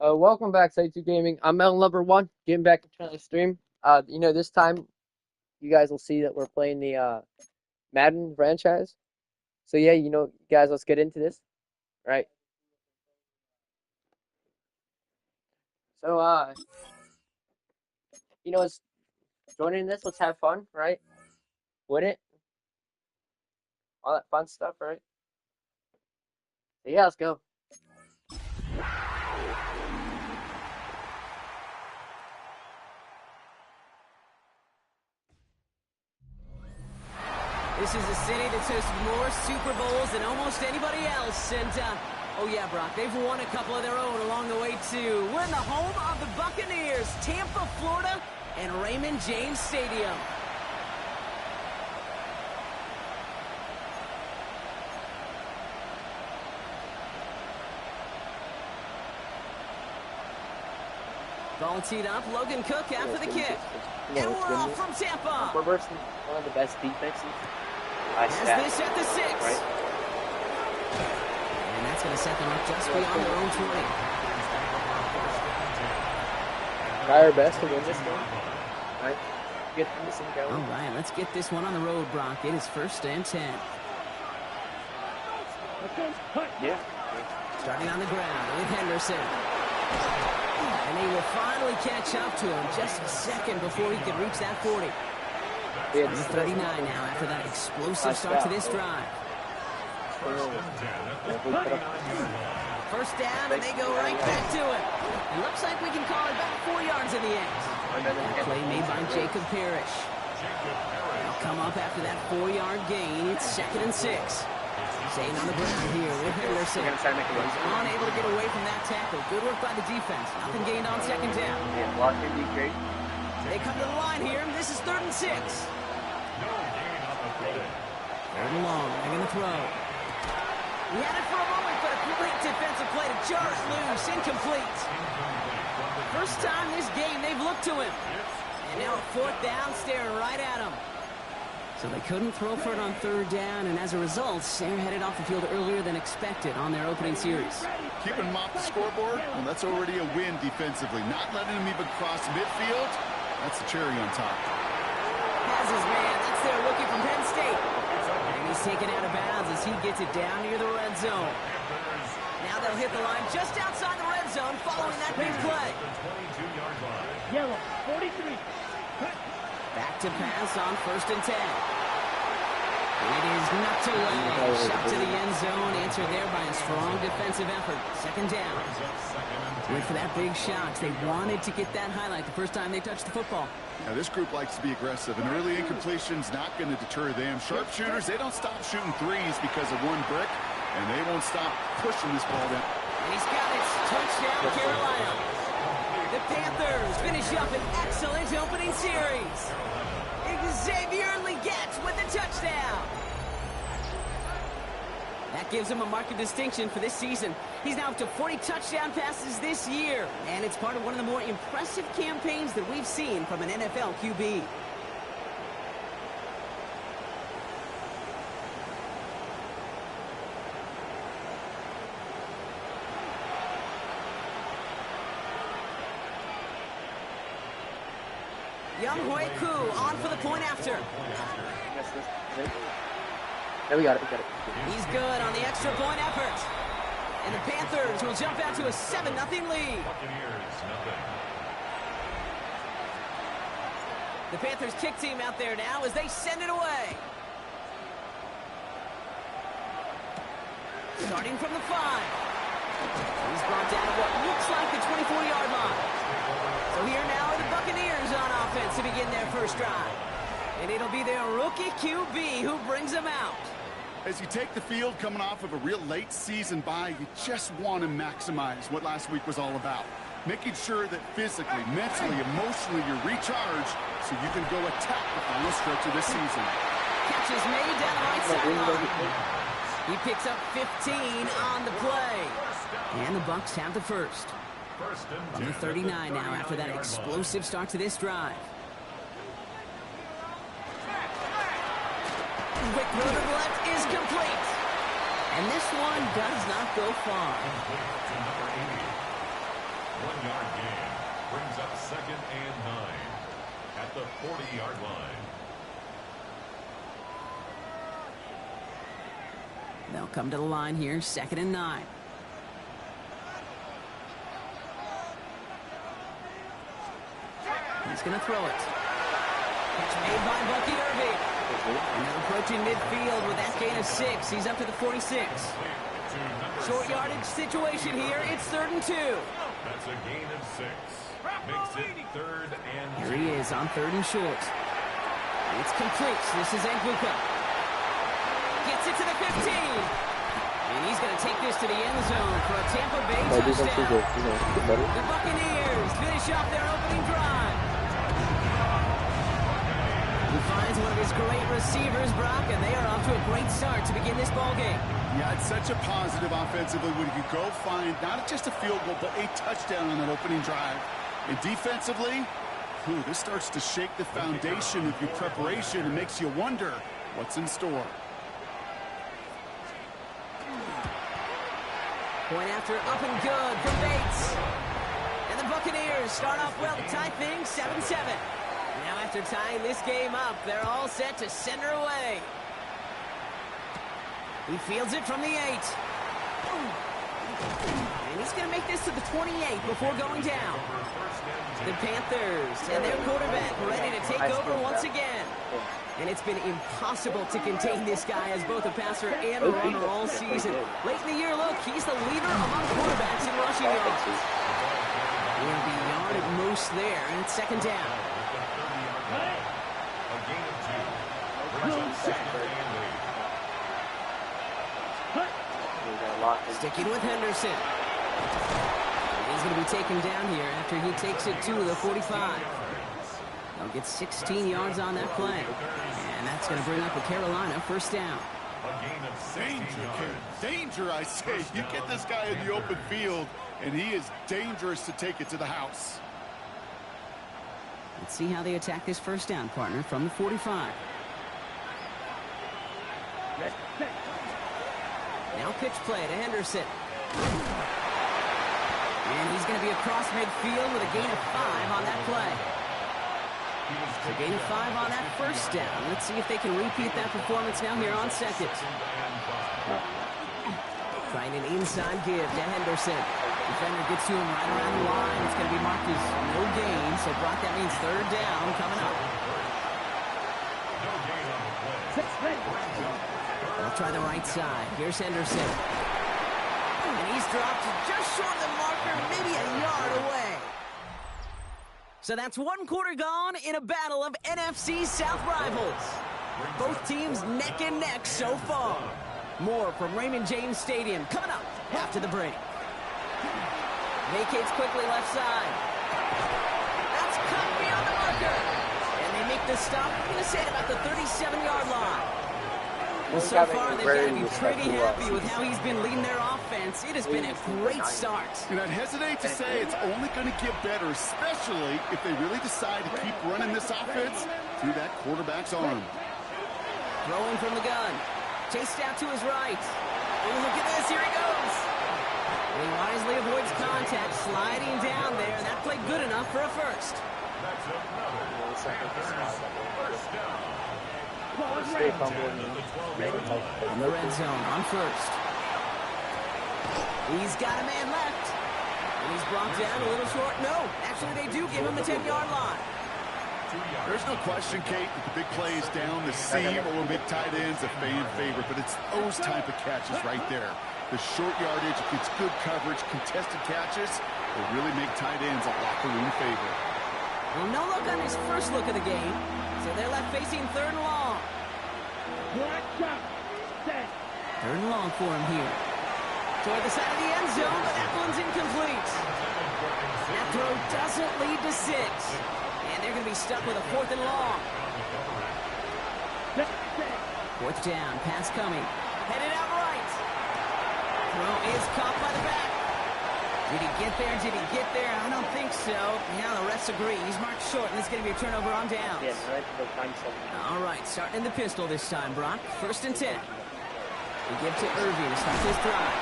Welcome back to 2 Gaming. I'm Mel number one, getting back into the stream. This time you guys will see that we're playing the Madden franchise. So yeah, guys, let's get into this. Right. So let's join in this. Let's have fun, right? Win it, all that fun stuff, right? So yeah, let's go. This is a city that's hosted more Super Bowls than almost anybody else. And, oh yeah, Brock, they've won a couple of their own along the way, too. We're in the home of the Buccaneers, Tampa, Florida, and Raymond James Stadium. Ball teed up, Logan Cook after the kick. And we're off from Tampa. We're versus one of the best defenses. Has this at the 6. Right. And that's going to set them up just beyond their own 20. Try our best to win this game. Right. Get this one going. All right, let's get this one on the road, Brock. It is 1st and 10. Yeah. Starting on the ground with Henderson. And they will finally catch up to him just a second before he could reach that 40. It's 39 now after that explosive start to this drive. First down, and they go right back to it. It looks like we can call it about 4 yards in the end. That play made by Jacob Parrish. They'll come up after that 4-yard gain. It's 2nd and 6. Staying on the ground here with Henderson. He's unable to get away from that tackle. Good work by the defense. Nothing gained on 2nd down. They come to the line here. This is 3rd and 6. 3rd and long. They're going to throw. He had it for a moment, but a great defensive play to jar it loose. Incomplete. First time this game they've looked to him. And now a 4th down, staring right at him. So they couldn't throw for it on 3rd down, and as a result, they're headed off the field earlier than expected on their opening series. Keeping them off the scoreboard, well, that's already a win defensively. Not letting them even cross midfield, that's the cherry on top. Has his man. That's their rookie from Penn State. And he's taken out of bounds as he gets it down near the red zone. Now they'll hit the line just outside the red zone following that big play. Yellow, 43. Back to pass on 1st and 10. It is knocked away. Shot to the end zone. Answered there by a strong defensive effort. 2nd down. Went for that big shot. They wanted to get that highlight the first time they touched the football. Now, this group likes to be aggressive. An early incompletion's not going to deter them. Sharpshooters, they don't stop shooting threes because of one brick, and they won't stop pushing this ball down. And he's got it. Touchdown, Carolina. The Panthers finish up an excellent opening series. Xavier Legette with the touchdown. That gives him a mark of distinction for this season. He's now up to 40 touchdown passes this year, and it's part of one of the more impressive campaigns that we've seen from an NFL QB. Young Hui Koo on for the point after. Yeah, we got it. He's good on the extra point effort. And the Panthers will jump out to a 7-0 lead. The Panthers kick team out there now as they send it away. Starting from the 5. He's brought down at what looks like the 24-yard line. So here now are the Buccaneers on offense to begin their first drive. And it'll be their rookie QB who brings them out. As you take the field coming off of a real late season bye, you just want to maximize what last week was all about. Making sure that physically, mentally, emotionally you're recharged so you can go attack the final stretch of this season. Catch is made down the right sideline. He picks up 15 on the play. And the Bucs have the first. On the 39 now after that explosive start to this drive. Quick throw to the left is complete. And this one does not go far. second and 9 at the 40-yard line. They'll come to the line here, second and 9. He's going to throw it. Catch made by Bucky Irving. And they're approaching midfield with that gain of 6. He's up to the 46. Short yardage situation here. It's 3rd and 2. That's a gain of 6. Makes it 3rd and 2. Here he is on 3rd and short. It's complete. This is Anguka. Gets it to the 15. And he's going to take this to the end zone for a Tampa Bay touchdown. The Buccaneers finish off their opening drive. He finds one of his great receivers, Brock, and they are off to a great start to begin this ball game. Yeah, it's such a positive offensively when you go find not just a field goal, but a touchdown on that opening drive. And defensively, this starts to shake the foundation of your preparation and makes you wonder what's in store. Point after up and good from Bates. And the Buccaneers start off well to tie things 7-7. Now after tying this game up, they're all set to send her away. He fields it from the 8. And he's going to make this to the 28 before going down. The Panthers and their quarterback ready to take over once again. And it's been impossible to contain this guy as both a passer and a runner all season. Late in the year, look, he's the leader among quarterbacks in rushing yards. He'll be yard at most there, and it's 2nd down. Sticking with Henderson. He's going to be taken down here after he takes it to the 45. They'll get 16 yards on that play. And that's going to bring up a Carolina 1st down. Danger, I say. You get this guy in the open field, and he is dangerous to take it to the house. Let's see how they attack this 1st down, partner, from the 45. Now pitch play to Henderson. And he's going to be across midfield with a gain of 5 on that play. So gain of 5 on that 1st down. Let's see if they can repeat that performance now here on 2nd. Trying an inside give to Henderson. Defender gets to him right around the line. It's going to be marked as no gain. So Brock, that means 3rd down coming up. They'll try the right side. Here's Henderson. And he's dropped just short of the marker, maybe a yard away. So that's 1 quarter gone in a battle of NFC South rivals. Both teams neck and neck so far. More from Raymond James Stadium coming up after the break. Vacates quickly left side. That's cut beyond the marker. And they make the stop, I'm going to say, at about the 37-yard line. Well, so far, they've got to be pretty happy with how he's been leading their offense. It has been a great start. And I'd hesitate to say it's only going to get better, especially if they really decide to keep running this offense through that quarterback's arm. Throwing from the gun. Chased out to his right. Oh, look at this. Here he goes. And he wisely avoids contact, sliding down there. And that played good enough for a 1st. In the red zone on 1st. He's got a man left. And he's brought down a little short. No, actually they do give him the 10-yard line. There's no question, Kate, that the big play is down the seam or big tight ends a fan favorite, but it's those type of catches right there. The short yardage, gets good coverage, contested catches, will really make tight ends a locker room favorite. Well, no look on his first look of the game, so they're left facing 3rd and long. 3rd and long for him here. Toward the side of the end zone, but that one's incomplete. That throw doesn't lead to 6. And they're going to be stuck with a 4th and long. 4th down, pass coming. Headed out right. Throw is caught by the back. Did he get there? Did he get there? I don't think so. Now the refs agree. He's marked short, and it's going to be a turnover on downs. Yes, right. All right, starting in the pistol this time, Brock. 1st and 10. We give to Irving to start this drive.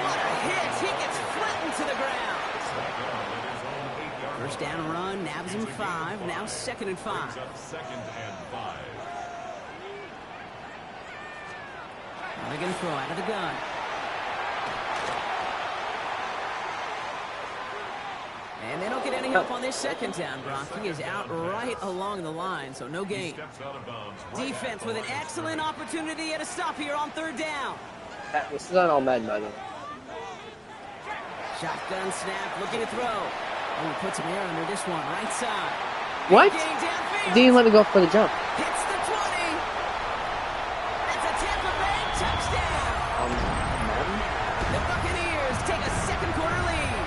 What a hit! He gets flattened to the ground. First down run, nabs him 5. Now 2nd and 5. Brings up 2nd and 5. Now they're going to throw out of the gun. And they don't get any help on this 2nd down, Brock. He is out right along the line, so no gain. Steps out of bounds right Defense at with the an line. excellent opportunity at a stop here on 3rd down. This is on all men, by the way. Shotgun snap, looking to throw. Oh, he puts him here under this one, right side. What? Big gain downfield. Didn't let me go for the jump. Hits the 20. That's a Tampa Bay touchdown. Madden? The Buccaneers take a 2nd quarter lead.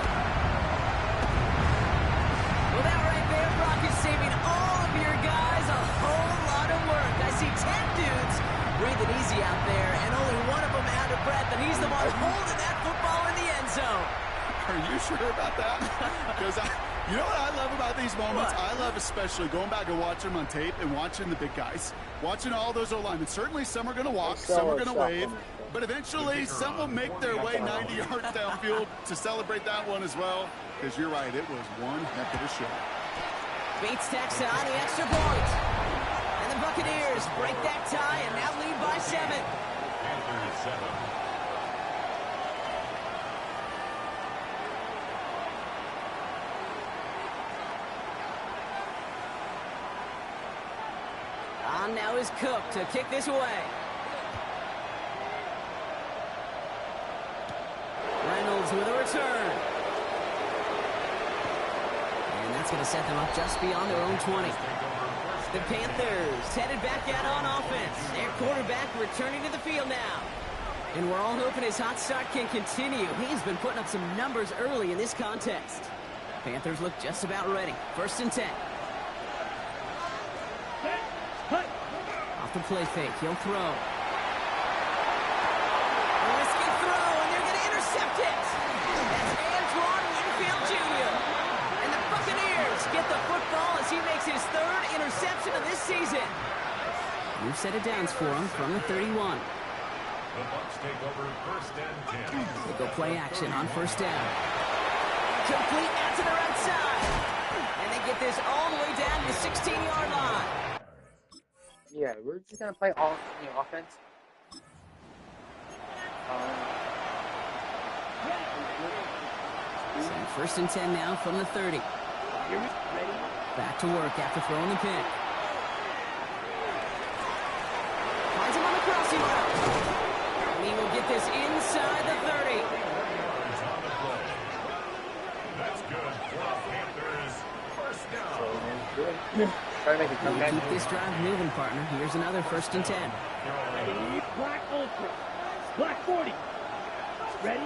Well, that right there, Brock, is saving all of your guys a whole lot of work. I see 10 dudes breathing easy out there, and only one of them out of breath, and he's the one holding that football in the end zone. Are you sure about that? Because you know what I love about these moments? What? I love especially going back and watching them on tape and watching the big guys. Watching all those O-linemen. Certainly some are going to walk, some are going to wave. But eventually some will make their way 90 yards downfield to celebrate that one as well. Because you're right, it was one heck of a show. Bates tacks on the extra point. And the Buccaneers break that tie and now lead by 7. Panthers 7. On now is Cook to kick this away. Reynolds with a return. And that's going to set them up just beyond their own 20. The Panthers headed back out on offense. Their quarterback returning to the field now. And we're all hoping his hot start can continue. He's been putting up some numbers early in this contest. Panthers look just about ready. 1st and 10. Off the play fake, he'll throw. A risky throw, and they're going to intercept it. That's Antoine Winfield Jr. And the Buccaneers get the football as he makes his 3rd interception of this season. New set of downs for him from the 31. The Bucs take over 1st and 10. They go play action on 1st down. Complete out to the right side. And they get this all the way down to the 16-yard line. Yeah, we're just gonna play all offense. So 1st and 10 now from the 30. Back to work after throwing the pick. Finds him on the crossing route. And he will get this inside the 30. Yards on the play. That's good for the Panthers. 1st down. Try to make a We'll comeback. keep this drive moving, partner. Here's another 1st and 10. Black Ultra. Black 40. Ready?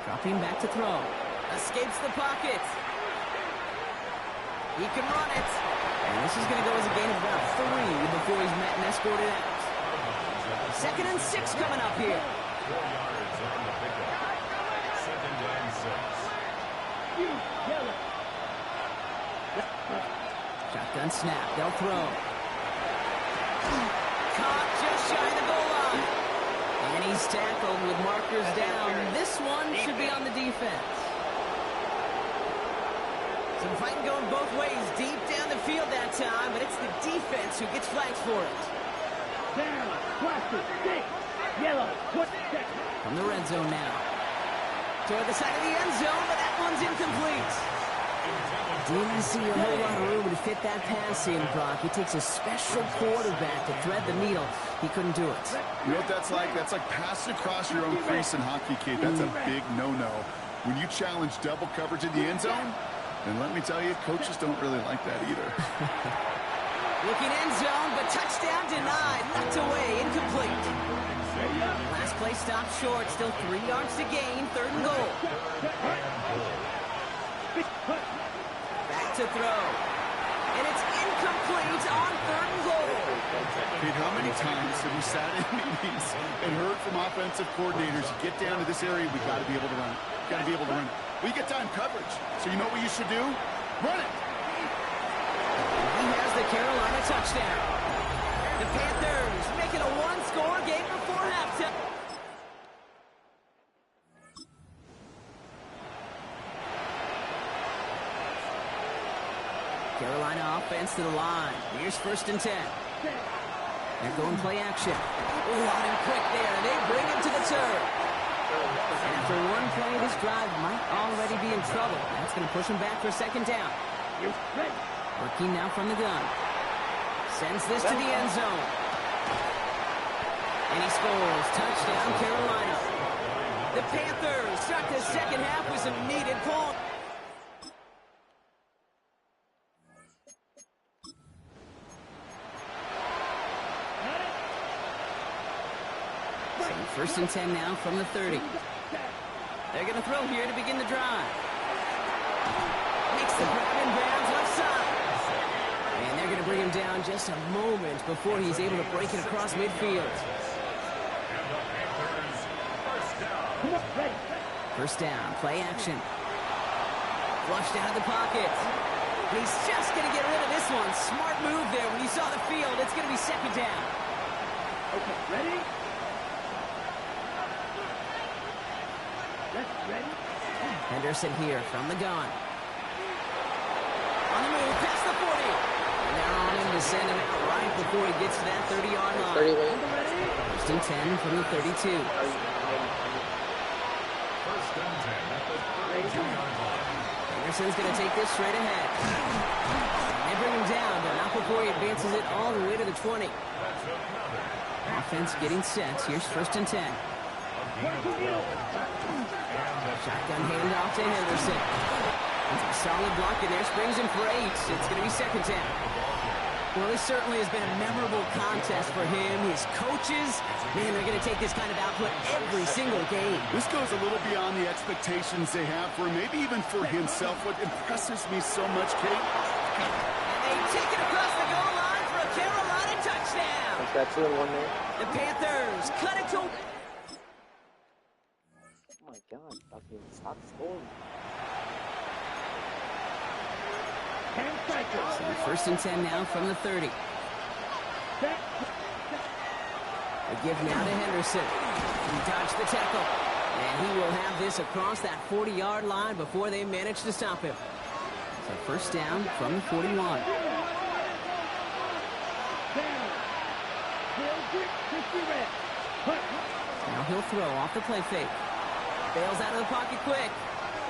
Dropping back to throw. Escapes the pocket. He can run it. And this is going to go as a gain of about 3 before he's met and escorted out. 2nd and 6 coming up here. 4 yards on the pickup. 2nd and 6. You, yellow. Shotgun snap. They'll throw. Caught just shy of the goal line. And he's tackled with markers down. This one should be on the defense. Some fighting going both ways deep down the field that time, but it's the defense who gets flags for it. Down. Plastic. Stick. Yellow. Put check. From the red zone now. Toward the side of the end zone, but that one's incomplete. Didn't see a whole lot of room to fit that pass in, Brock. It takes a special quarterback to thread the needle. He couldn't do it. You know what that's like? That's like passing across your own crease in hockey, kid. That's a big no-no. When you challenge double coverage in the end zone, and let me tell you, coaches don't really like that either. Looking end zone, but touchdown denied. Knocked away, incomplete. Last play stopped short. Still 3 yards to gain. 3rd and goal. Back to throw. And it's incomplete on 3rd and goal. Kid, how many times have we sat in meetings and heard from offensive coordinators, get down to this area, we got to be able to run it. Got to be able to run it. We get time coverage. So you know what you should do? Run it. He has the Carolina touchdown. The Panthers making a 1-score game before halftime. Carolina offense to the line. Here's 1st and 10. They're going play action. Oh, on him quick there, and they bring him to the turf. And after one play, this drive might already be in trouble. That's going to push him back for 2nd down. Working now from the gun. Sends this to the end zone. And he scores. Touchdown, Carolina. The Panthers start the 2nd half with some needed points. So 1st and 10 now from the 30. They're going to throw here to begin the drive. Makes the grab in bounds left side. And they're going to bring him down just a moment before he's able to break it across midfield. 1st down, play action. Flushed out of the pocket. And he's just going to get rid of this one. Smart move there. When you saw the field, it's going to be 2nd down. Okay, ready? Ready? Henderson here from the gun. On the move, past the 40. And they're on him to send him out right before he gets to that 30-yard line. 1st and 10 from the 32. 1st and 10 at the 32-yard line. Henderson's going to take this straight ahead. And they bring him down, but not before he advances it all the way to the 20. Offense getting set. Here's 1st and 10. Shotgun handoff to Henderson. It's a solid block in there. Springs him for 8. It's going to be 2nd down. Well, this certainly has been a memorable contest for him. His coaches, man, they're going to take this kind of output every single game. This goes a little beyond the expectations they have for him, maybe even for himself. What impresses me so much, Kate. And they take it across the goal line for a Carolina touchdown. Got 2 and 1 there. The Panthers cut it to... Oh my God, fucking stop scoring. 10 seconds. So 1st and 10 now from the 30. Set. A give now to Henderson. He dodged the tackle. And he will have this across that 40-yard line before they manage to stop him. So 1st down from the 41. Down. Now he'll throw off the play fake. Bails out of the pocket quick.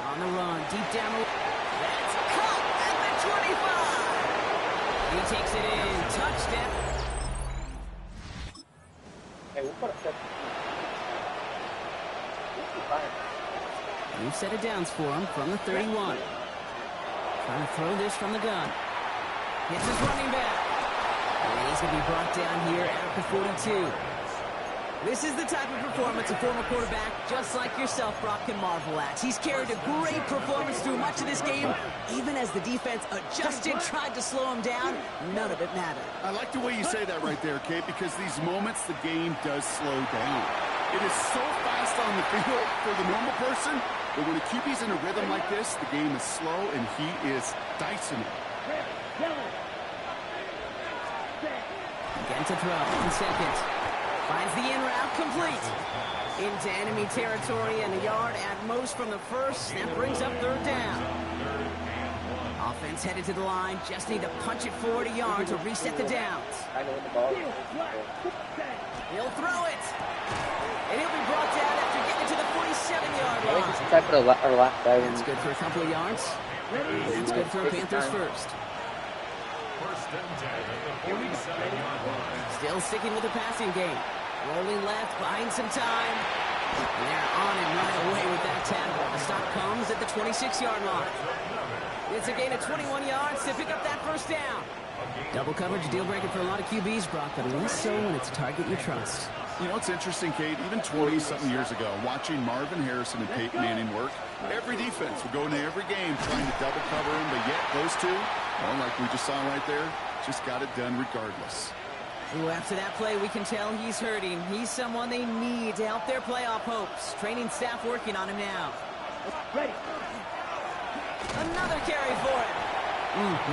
On the run, deep down the... That's caught at the 25. He takes it in. Touchdown. Hey, we'll put up that. New set of downs for him from the 31. Trying to throw this from the gun. Hits his running back. And he's going to be brought down here at the 42. This is the type of performance a former quarterback, just like yourself, Brock, can marvel at. He's carried a great performance through much of this game. Even as the defense adjusted, tried to slow him down, none of it mattered. I like the way you say that right there, Kate, because these moments the game does slow down. It is so fast on the field for the normal person, but when a QB's in a rhythm like this, the game is slow and he is dicing it. Again to throw, 1 second. Finds the in route complete. Into enemy territory and a yard at most from the 1st. That brings up 3rd down. Offense headed to the line. Just need to punch it forward a yard to reset the downs. He'll throw it. And he'll be brought down after getting to the 47-yard line. I think it's type of our last guy. That's good for a couple of yards. That's good for a Panthers first. 1st and 10 at the 47-yard line. Still sticking with the passing game. Rolling left, buying some time. And they're on him right away with that tackle. The stop comes at the 26-yard line. It's a gain of 21 yards to pick up that 1st down. Double coverage, deal breaker for a lot of QBs, Brock, but less so when it's a target you trust. You know, it's interesting, Kate, even 20-something years ago, watching Marvin Harrison and Peyton Manning work, every defense would go into every game trying to double cover him, but yet those two, well, like we just saw right there, just got it done regardless. Ooh, after that play, we can tell he's hurting. He's someone they need to help their playoff hopes. Training staff working on him now. Ready. Another carry for him.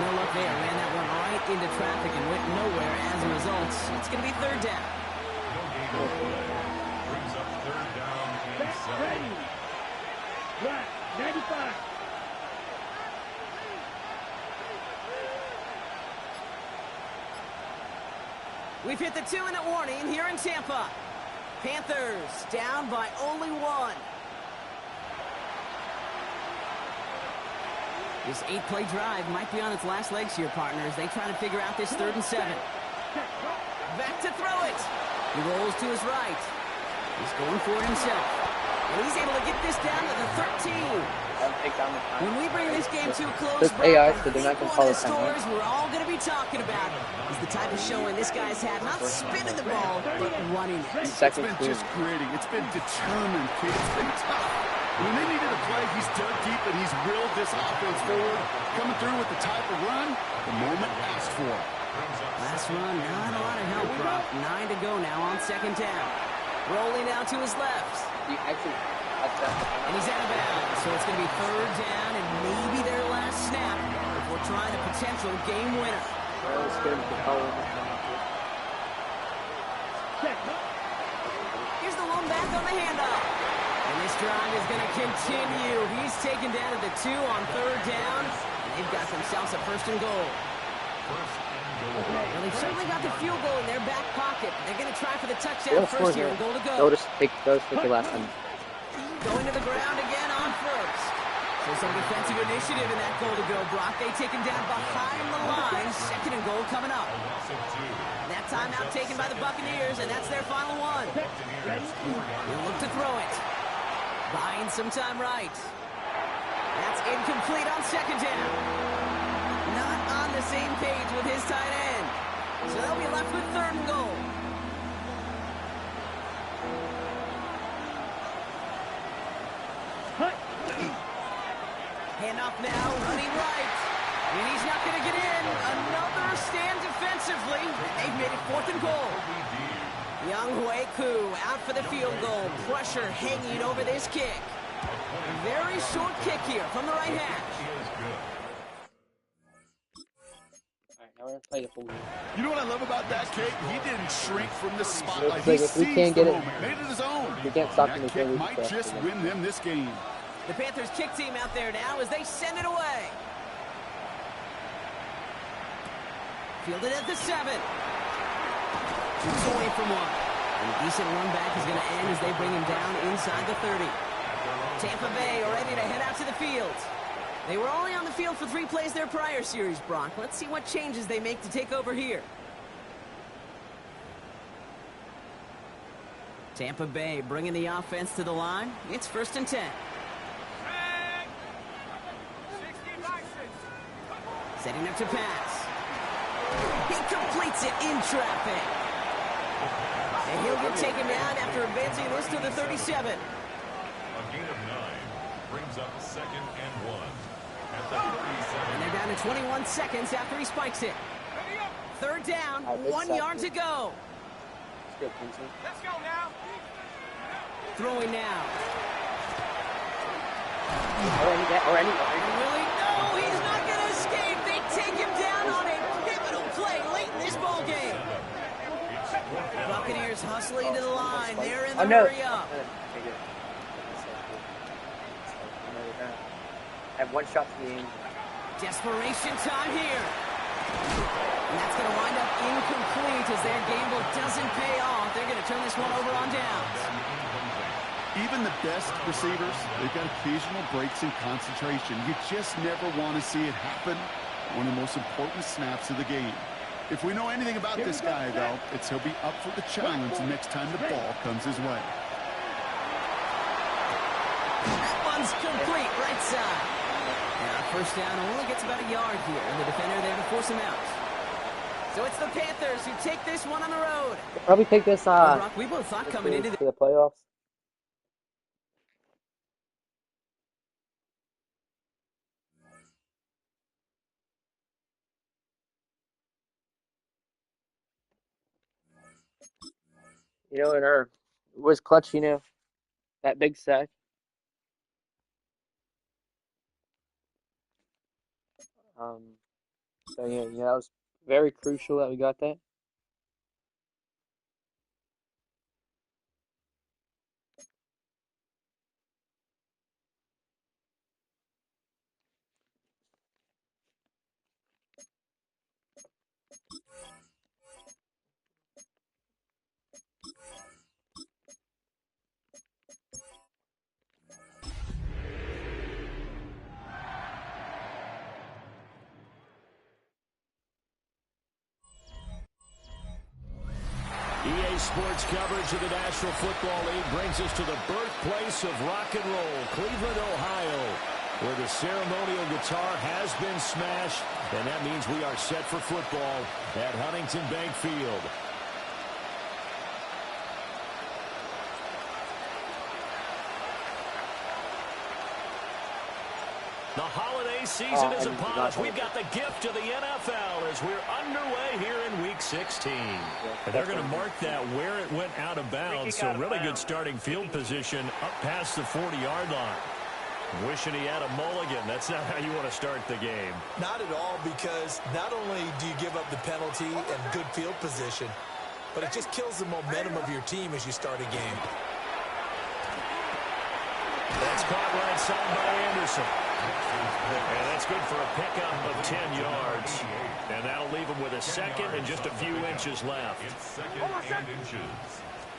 No luck there. Ran that one right into traffic and went nowhere as a result. It's going to be 3rd down. No gain on the play. Brings up 3rd down and 7. Ready. Right. 95. We've hit the 2-minute warning here in Tampa. Panthers down by only 1. This 8-play drive might be on its last legs here, partners. They try to figure out this 3rd and 7. Back to throw it. He rolls to his right. He's going for it himself. And he's able to get this down to the 13. When we bring this game to a close, Brock, AI, I so they're not think gonna one of call the it timeout. stories we're all going to be talking about is the type of showing this guy's had, not spinning the ball, but running it. It's Second been team. just gritty. It's been determined, kid. It's been tough. When they needed a play, he's dug deep and he's willed this offense forward, coming through with the type of run the moment asked for. Last run, not a lot of help, Brock. 9 to go now on 2nd down. Rolling out to his left. You actually touch that. And he's out of bounds, so it's going to be 3rd down and maybe their last snap before trying a potential game winner. Let's get him to call it. Here's the lone back on the handoff. And this drive is going to continue. He's taken down at the 2 on 3rd down. And they've got themselves a 1st and goal. Well, they've certainly got the field goal in their back pocket. They're going to try for the touchdown first here and goal to go. Notice take the last time. Going to the ground again on 1st. So some defensive initiative in that goal to go, Brock. They take him down behind the line. 2nd and goal coming up. That timeout taken by the Buccaneers, and that's their final one. They'll look to throw it. Buying some time right. That's incomplete on 2nd down. Not on the same page with his tight end. So they'll be left with 3rd and goal. Handoff now, running right. And he's not going to get in. Another stand defensively. They've made it 4th and goal. Young Hui Koo out for the field goal. Pressure hanging over this kick. A very short kick here from the right hash. Alright, now we're gonna play the full game. You know what I love about that kick? He didn't shrink from the spotlight. Looks He like if we seized can't the get it, moment, made it his own. we can't stop And him, that we can't kick lose might the just game. win them this game. The Panthers kick team out there now as they send it away. Fielded at the 7. Shoots away from one. And a decent run back is going to end as they bring him down inside the 30. Tampa Bay are ready to head out to the field. They were only on the field for 3 plays their prior series, Brock. Let's see what changes they make to take over here. Tampa Bay bringing the offense to the line. It's 1st and 10. Setting up to pass. He completes it in traffic. And he'll get taken down after advancing this to the 37. A gain of 9 brings up 2nd and 1. At the 37. And they're down to 21 seconds after he spikes it. 3rd down, Alright, good 1 stop. yard to go. Let's go, Quincy. Let's go now. Throwing now. Already. Willie, no, he's not going to escape. They take him down on a pivotal play late in this ball game. Buccaneers hustling to the line. They're in the hurry up. I have 1 shot to the end. Desperation time here. And that's going to wind up incomplete as their gamble doesn't pay off. They're going to turn this one over on downs. Even the best receivers, they've got occasional breaks in concentration. You just never want to see it happen. One of the most important snaps of the game. If we know anything about this guy, though, it's he'll be up for the challenge the next time the ball comes his way. That one's complete, right side. Now, 1st down only gets about a yard here, and the defender there to force him out. So it's the Panthers who take this one on the road. We'll probably take this Brock, we both thought coming into to the playoffs. You know, and it was clutch, you know, that big sack. So yeah, that was very crucial that we got that. sports coverage of the National Football League brings us to the birthplace of rock and roll, Cleveland, Ohio, where the ceremonial guitar has been smashed, and that means we are set for football at Huntington Bank Field. The holiday season is upon us. We've got the gift of the NFL as we're underway here in Week 16. And they're going to mark that where it went out of bounds, so really good starting field position up past the 40-yard line. Wishing he had a mulligan. That's not how you want to start the game. Not at all, because not only do you give up the penalty and good field position, but it just kills the momentum of your team as you start a game. That's caught right side by Anderson. And that's good for a pickup of 10 yards. And that'll leave him with a second and just a few inches left. It's second and inches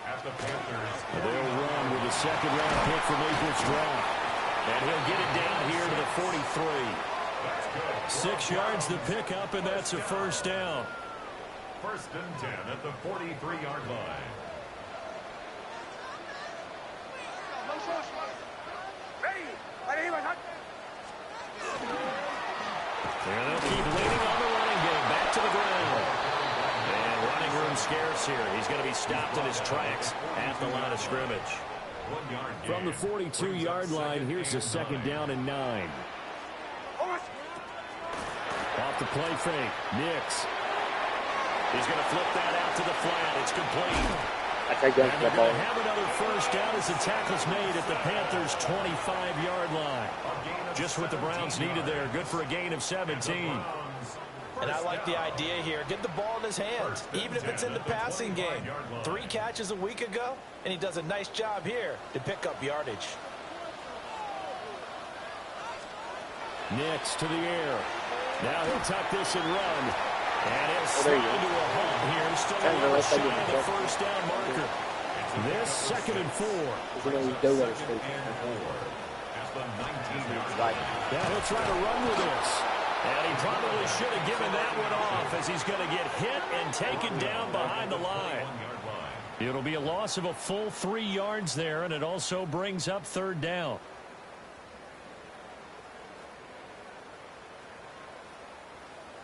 at the Panthers. They'll run with a second-round pick from April's draft. And he'll get it down here to the 43. 6 yards to pick up, and that's a first down. First and 10 at the 43-yard line. And they'll keep leaning on the running game. Back to the ground. And running room scarce here. He's going to be stopped in his tracks at the line of scrimmage. From the 42-yard line, here's a second down and 9. Off the play fake. Nix. He's going to flip that out to the flat. It's complete. I take that And they're going to have another first down as the tackle's made at the Panthers' 25-yard line. Just what the Browns needed there. Good for a gain of 17. And I like the idea here. Get the ball in his hands, even if it's in the passing game. 3 catches a week ago, and he does a nice job here to pick up yardage. Nix to the air. Now he'll tuck this and run. And he'll slide to a halt here. Still a little shy of the first down marker. This 2nd and 4. Now he'll try to run with this. And he probably should have given that one off as he's going to get hit and taken down behind the line. It'll be a loss of a full 3 yards there, and it also brings up 3rd down.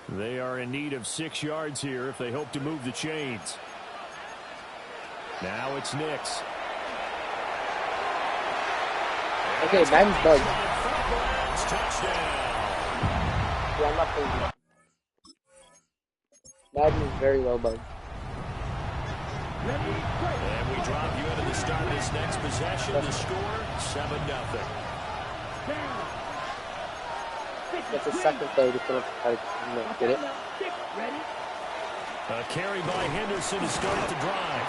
They are in need of 6 yards here if they hope to move the chains. Now it's Nix. Okay, Madden's bugged. Touchdown. Yeah, I'm not crazy. Madden is very low bugged. And we drop you into the start of this next possession. The score, 7-0. That's a second play to come up and get it. A carry by Henderson to start the drive.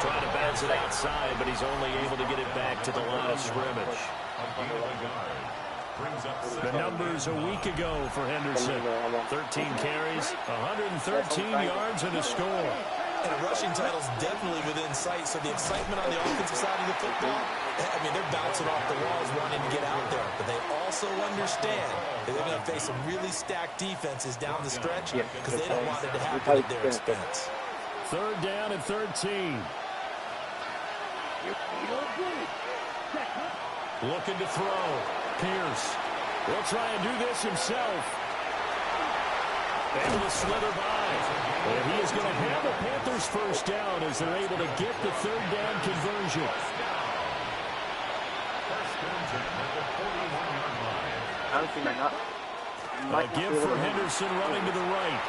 Trying to bounce it outside, but he's only able to get it back to the line of scrimmage. The numbers a week ago for Henderson. 13 carries, 113 yards, and a score. And a rushing title's definitely within sight, so the excitement on the offensive side of the football, I mean, they're bouncing off the walls wanting to get out there. But they also understand that they're going to face some really stacked defenses down the stretch because they don't want it to happen at their expense. 3rd down and 13. Looking to throw. Pierce will try and do this himself. Able to slither by. And he is going to have a Panthers first down as they're able to get the 3rd down conversion. I don't think they're not. A give for Henderson running to the right.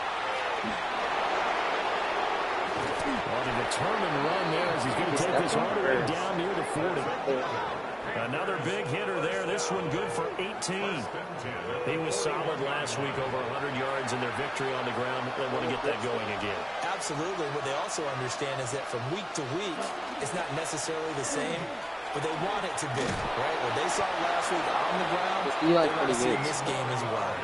On a determined run there as he's going to take this all the way down near the 40. Another big hitter there. This one good for 18. He was solid last week, over 100 yards in their victory on the ground. They want to get that going again. Absolutely. What they also understand is that from week to week, it's not necessarily the same, but they want it to be, right? What they saw last week on the ground, they want to see in this game as well.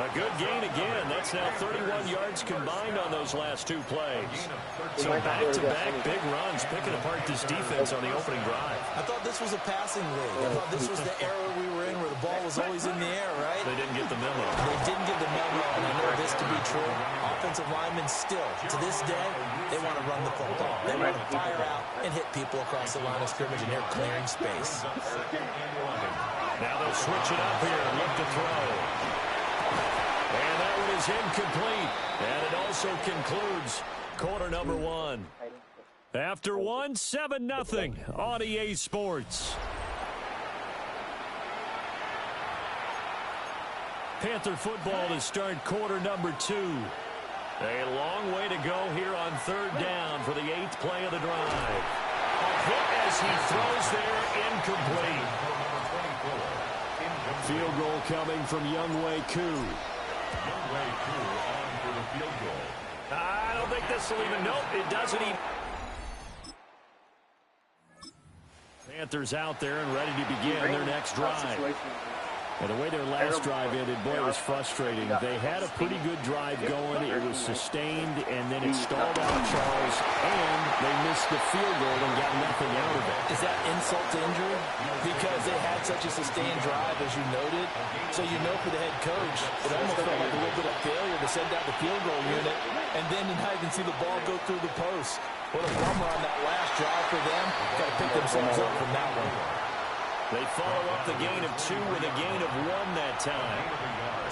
A good gain again. That's now 31 yards combined on those last 2 plays. So back-to-back big runs, picking apart this defense on the opening drive. I thought this was a passing league. I thought this was the era we were in where the ball was always in the air, right? They didn't get the memo. They didn't get the memo, and I know this to be true. Offensive linemen still, to this day, they want to run the football. They want to fire out and hit people across the line of scrimmage, and they're clearing space. Now they'll switch it up here and look to throw. And that one is incomplete. And it also concludes quarter number one. After one, 7-0 on EA Sports. Panther football to start quarter number two. A long way to go here on third down for the 8th play of the drive. A hit as he throws there, incomplete. Field goal coming from Younghoe Koo. Younghoe Koo on for the field goal. I don't think this will even, nope, it doesn't even. Panthers out there and ready to begin their next drive. And the way their last drive ended, boy, it was frustrating. They had a pretty good drive going. It was sustained, and then it stalled out, Charles, and they missed the field goal and got nothing out of it. Is that insult to injury? Because they had such a sustained drive, as you noted. So you know for the head coach, it almost felt like a little bit of failure to send out the field goal unit, and then you not even see the ball go through the post. What a bummer on that last drive for them. Got to pick themselves up from that one. They follow up the gain of 2 with a gain of 1 that time.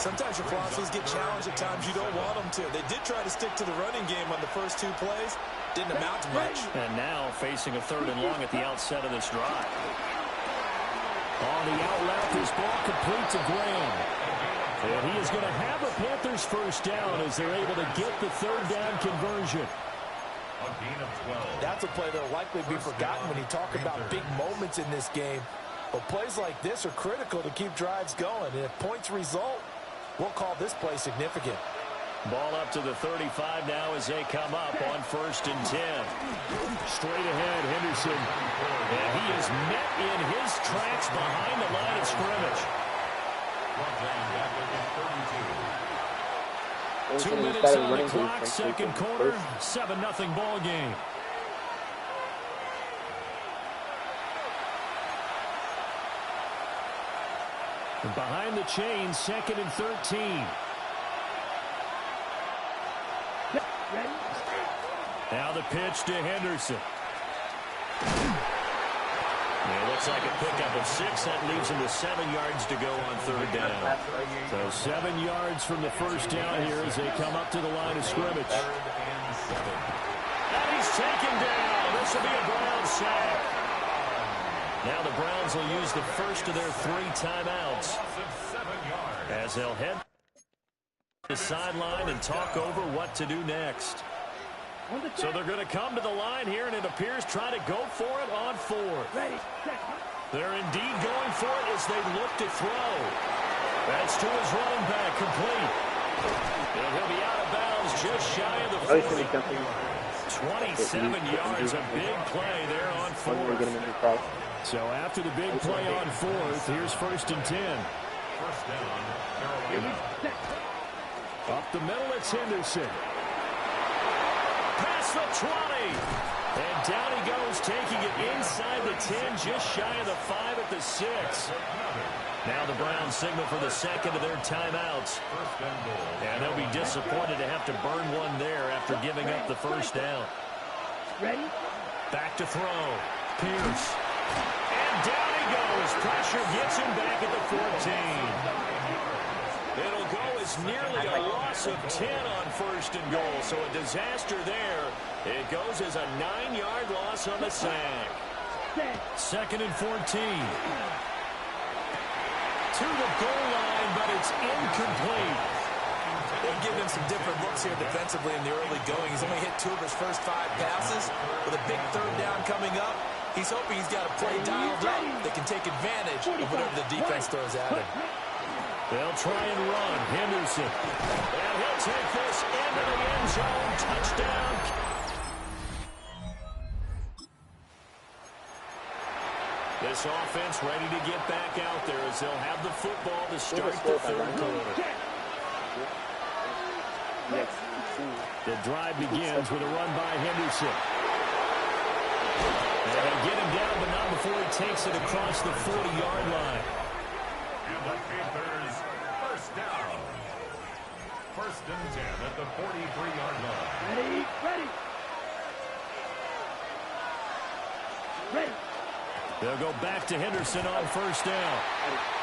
Sometimes your philosophies get challenged at times you don't want them to. They did try to stick to the running game on the first 2 plays. Didn't amount to much. And now facing a 3rd and long at the outset of this drive. On the out route, this ball complete to Graham. And he is going to have a Panthers first down as they're able to get the 3rd down conversion. A gain of 12. That's a play that will likely be forgotten when you talk about big moments in this game. But plays like this are critical to keep drives going. And if points result, we'll call this play significant. Ball up to the 35 now as they come up on 1st and 10. Straight ahead, Henderson. And he is met in his tracks behind the line of scrimmage. 2 minutes on the clock, second quarter, 7-0 ball game. And behind the chains, 2nd and 13. Now the pitch to Henderson. It looks like a pickup of 6. That leaves him with 7 yards to go on 3rd down. So 7 yards from the first down here as they come up to the line of scrimmage. And he's taken down. This will be a Brown sack. Now the Browns will use the first of their 3 timeouts as they'll head to the sideline and talk over what to do next. So they're going to come to the line here, and it appears trying to go for it on 4th. They're indeed going for it as they look to throw. That's to his running back, complete. And he'll be out of bounds just shy of the 40. 27 yards, a big play there on 4th. So after the big play on 4th, here's 1st and 10. First down, Carolina. Up the middle, it's Henderson. Past the 20. And down he goes, taking it inside the 10, just shy of the 5 at the 6. Now the Browns signal for the 2nd of their timeouts. And they'll be disappointed to have to burn one there after giving up the first down. Ready? Back to throw. Pierce. And down he goes. Pressure gets him back at the 14. It'll go as nearly a loss of 10 on 1st and goal. So a disaster there. It goes as a 9-yard loss on the sack. 2nd and 14. To the goal line, but it's incomplete. They've given him some different looks here defensively in the early going. He's only hit 2 of his first 5 passes. With a big 3rd down coming up, he's hoping he's got a play dialed up that can take advantage of whatever the defense throws at him. They'll try and run. Henderson. And he'll take this into the end zone. Touchdown. This offense ready to get back out there as they'll have the football to start the 3rd quarter. The drive begins with a run by Henderson. And they get him down, but not before he takes it across the 40-yard line. 43-yard line. Ready, ready. Ready. They'll go back to Henderson on first down.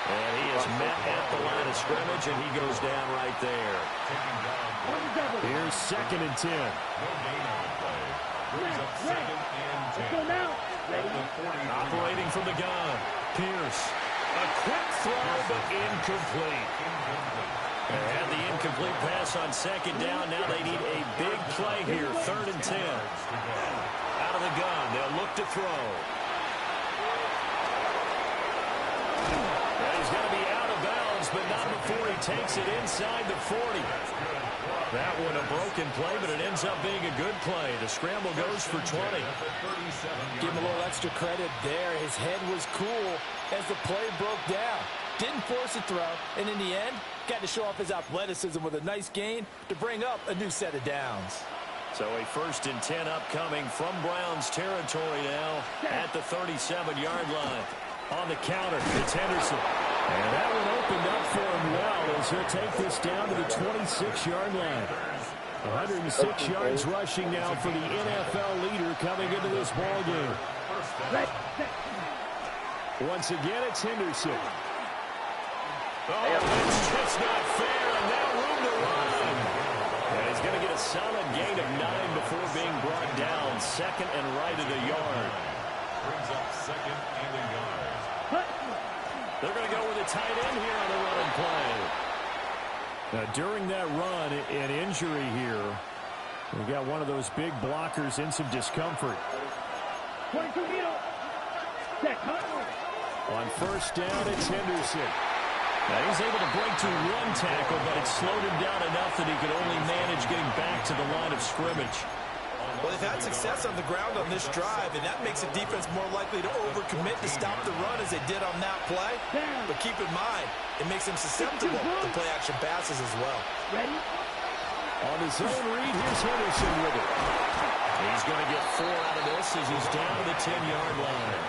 And he is met at the line of scrimmage, and he goes down right there. Here's 2nd and 10. No gain on the play. Brings up 2nd and 10. Let's go now. Ready. Operating from the gun. Pierce. A quick throw, but incomplete. They had the incomplete pass on 2nd down. Now they need a big play here. 3rd and 10. Out of the gun. They'll look to throw. He's going to be out of bounds, but not before he takes it inside the 40. That one a broken play, but it ends up being a good play. The scramble goes for 20. Give him a little extra credit there. His head was cool as the play broke down. Didn't force a throw, and in the end, got to show off his athleticism with a nice gain to bring up a new set of downs. So a 1st and 10 upcoming from Browns territory now at the 37-yard line. On the counter, it's Henderson. And that one opened up for him well as he'll take this down to the 26-yard line. 106 yards rushing now for the NFL leader coming into this ballgame. Once again, it's Henderson. Oh, it's just not fair, and now room to run. And he's going to get a solid gain of 9 before being brought down. 2nd and right of the yard. Brings up 2nd and a yard. They're going to go with a tight end here on the running play. Now, during that run, an injury here. We got one of those big blockers in some discomfort. 22 meters. Set, cut. On first down, it's Henderson. Now, he's able to break to one tackle, but it slowed him down enough that he could only manage getting back to the line of scrimmage. Well, they've had success on the ground on this drive, and that makes the defense more likely to overcommit to stop the run as they did on that play. But keep in mind, it makes them susceptible to play-action passes as well. Ready? On his own read, here's Henderson with it. He's going to get 4 out of this as he's down to the 10-yard line.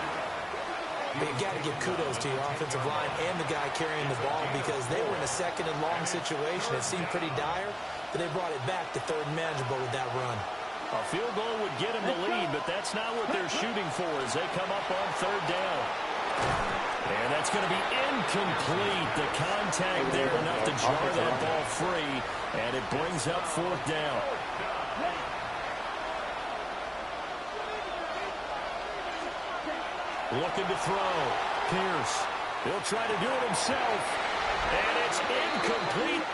But you got to give kudos to your offensive line and the guy carrying the ball because they were in a 2nd and long situation. It seemed pretty dire, but they brought it back to 3rd and manageable with that run. A field goal would get him the lead, but that's not what they're shooting for as they come up on 3rd down. And that's going to be incomplete. The contact there enough to jar that ball free, and it brings up 4th down. Looking to throw. Pierce. He'll try to do it himself, and it's incomplete.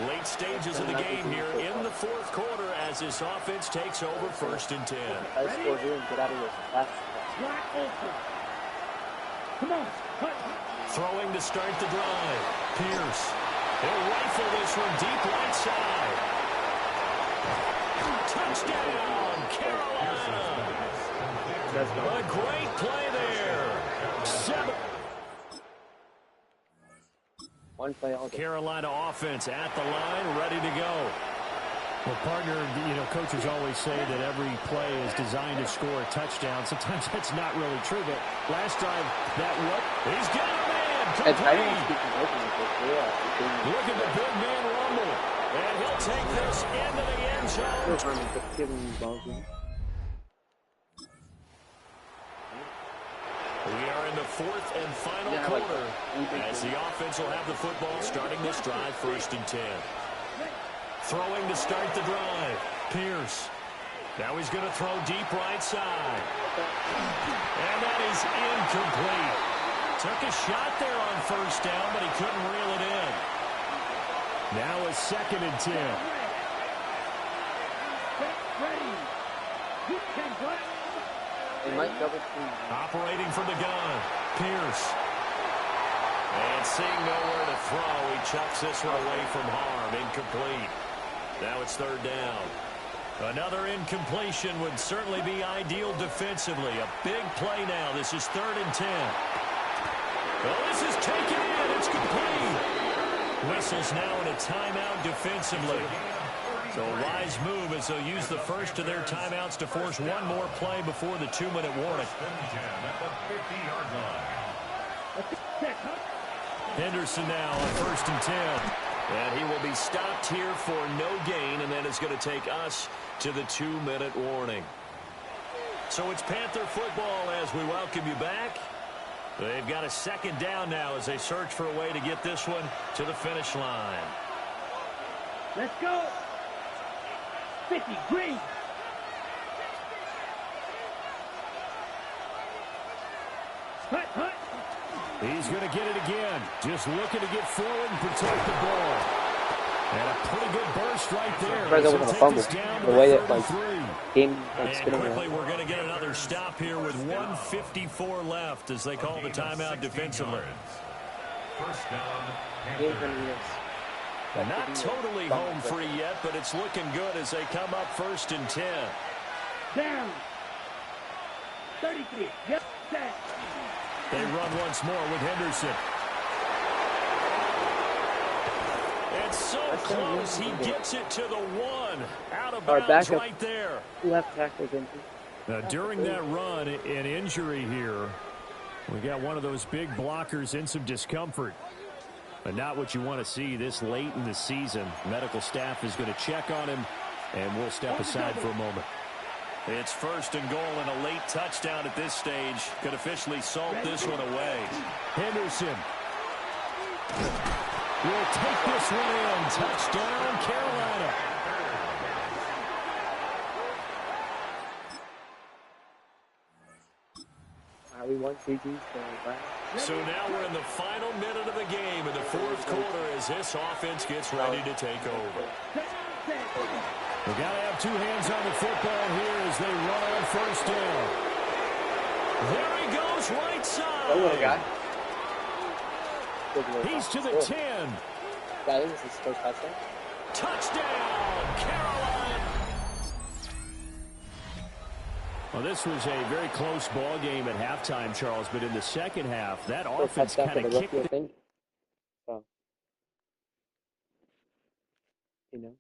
Late stages of the game here in the 4th quarter as this offense takes over 1st and 10. Come on. Cut. Throwing to start the drive. Pierce. He'll rifle this from deep right side. Touchdown, Carolina. A great play there. 7. One play all game. Carolina offense at the line, ready to go. Well, partner, coaches always say that every play is designed to score a touchdown. Sometimes that's not really true, but last drive, that what? He's got a man. Look at the big man rumble. And he'll take this into the end zone. We are in the 4th and final quarter as the offense will have the football starting this drive 1st and 10. Throwing to start the drive. Pierce. Now he's going to throw deep right side. And that is incomplete. Took a shot there on first down, but he couldn't reel it in. Now a 2nd and 10. Ready. They might double team. Operating from the gun. Pierce. And seeing nowhere to throw, he chucks this one away from harm. Incomplete. Now it's 3rd down. Another incompletion would certainly be ideal defensively. A big play now. This is 3rd and 10. Well, this is taken in. It's complete. Whistles now in a timeout defensively. So So a wise move as they'll use the first of their timeouts to force one more play before the 2-minute warning. Henderson now on 1st and 10. And he will be stopped here for no gain, and then it's going to take us to the 2-minute warning. So it's Panther football as we welcome you back. They've got a second down now as they search for a way to get this one to the finish line. Let's go. 50, green. Hut, hut. He's going to get it again. Just looking to get forward and protect the ball. And a pretty good burst right there. Right over the fumble. The way that game spinning quickly, we're going to get another stop here with 1:54 left as they call the timeout defensively. First down. Not totally home free yet, but it's looking good as they come up 1st and 10. Down. 33. Yep. Set. They run once more with Henderson. It's so close, he gets it to the 1. Out of bounds right there. Left tackle's injured. During that run, an injury here. We got one of those big blockers in some discomfort. But not what you want to see this late in the season. Medical staff is going to check on him, and we'll step aside for a moment. It's 1st and goal and a late touchdown at this stage. Could officially salt this one away. Henderson will take this one in. Touchdown, Carolina. We won CG. So now we're in the final minute of the game in the 4th quarter as this offense gets ready to take over. We've got to have 2 hands on the football here as they run on 1st down. There he goes, right side. Oh, little guy. He's to the 10. I think this is his first touchdown. Touchdown, Carolina. Well, this was a very close ball game at halftime, Charles, but in the second half, that offense kind of kicked it. So, you know.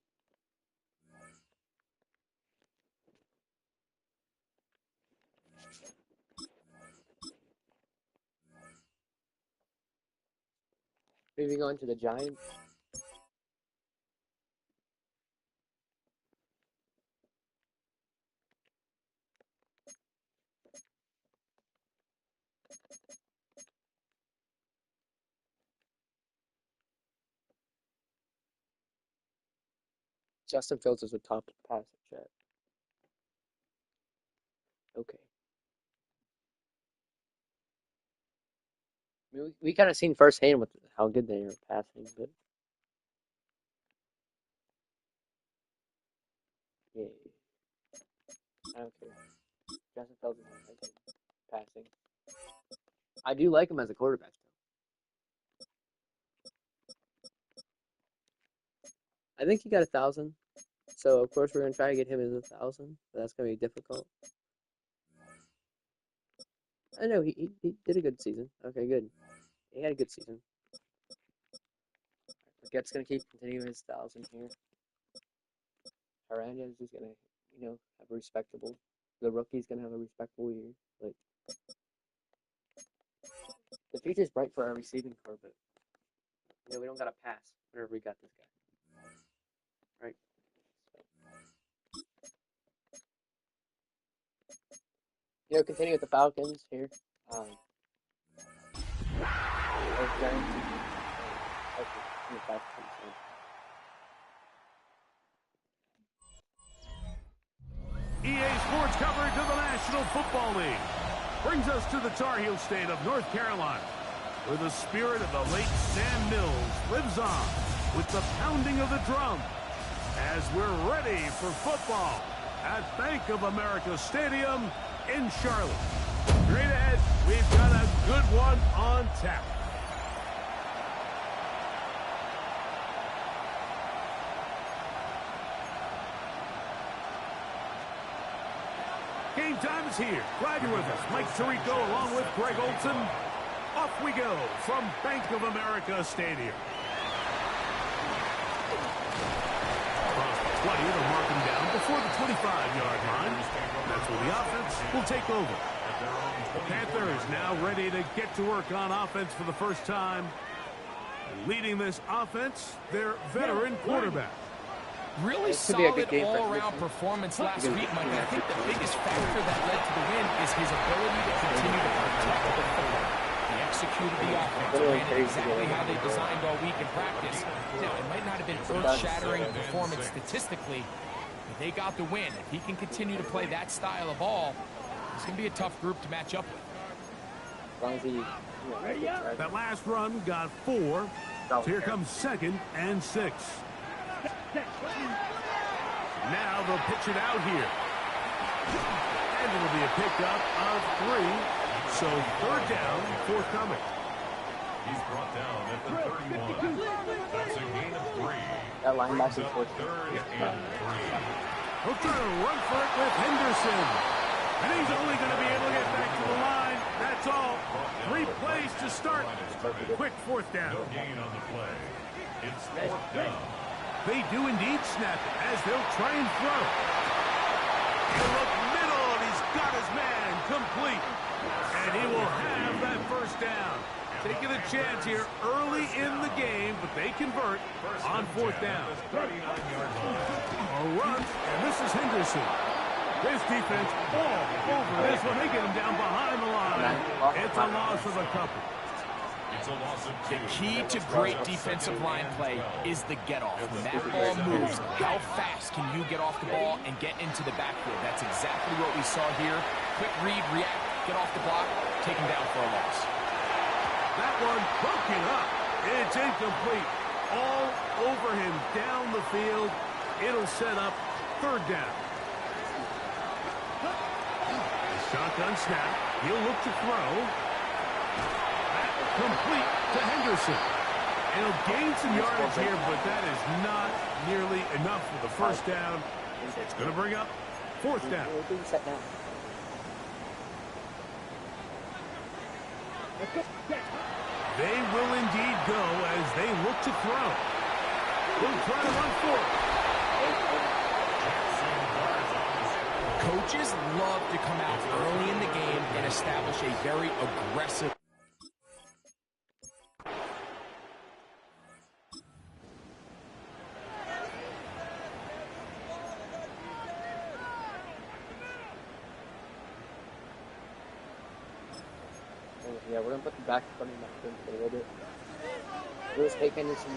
Moving on to the Giants. Justin Fields is a top passer, chat. Okay. I mean, we kind of seen firsthand with how good they are passing, but yeah, I don't care. Justin Fields is not good passing. I do like him as a quarterback, though. I think he got 1,000, so of course we're gonna try to get him as 1,000, but that's gonna be difficult. I know he did a good season. Okay, good. He had a good season. Get's gonna keep continuing his 1,000 here. Hernandez is gonna, have a respectable. The rookie's gonna have a respectable year. Like the future's bright for our receiving core, but we don't gotta pass whenever we got this guy. Right? So. Continue with the Falcons here. EA Sports coverage of the National Football League brings us to the Tar Heel state of North Carolina, where the spirit of the late Sam Mills lives on with the pounding of the drum as we're ready for football at Bank of America Stadium in Charlotte. Straight ahead, we've got a good one on tap. Game time is here. Glad you're with us. Mike Tirico along with Greg Olson. Off we go from Bank of America Stadium. 20 to mark him down before the 25-yard line. That's where the offense will take over. The Panthers now ready to get to work on offense for the first time. Leading this offense, their veteran quarterback. Really solid all-around performance last week, Mike. I think the biggest factor that led to the win is his ability to continue to protect the football. He executed the offense, ran exactly how they designed all week in practice. Now, it might not have been earth-shattering performance statistically, but they got the win. If he can continue to play that style of ball, it's going to be a tough group to match up with. That last run got 4. So here comes 2nd and 6. Now they'll pitch it out here. And it'll be a pickup of 3. So 3rd down, forthcoming. He's brought down at the 31. That's a gain of 3. That linebacker is 3rd and 3. He'll try to run for it with Henderson. And he's only going to be able to get back to the line. That's all. 3 plays to start. Quick 4th down. No gain on the play. It's 4th down. They do indeed snap it as they'll try and throw. He'll look middle, and he's got his man complete. And he will have that 1st down. Taking a chance here early in the game, but they convert on 4th down. A run, and this is Henderson. This defense all over this one. They get him down behind the line. It's a loss of a couple. The key to great defensive line play is the get-off. When that ball moves, how fast can you get off the ball and get into the backfield? That's exactly what we saw here. Quick read, react, get off the block, take him down for a loss. That one broken up. It's incomplete. All over him down the field. It'll set up 3rd down. Shotgun snap. He'll look to throw. Complete to Henderson. And he'll gain some yardage here, but that is not nearly enough for the 1st down. It's going to bring up 4th down. They will indeed go as they look to throw. They'll try to run for it. Coaches love to come out early in the game and establish a very aggressive. Yeah, we're gonna put the back in front of my friend for a little bit. We'll just take Henderson,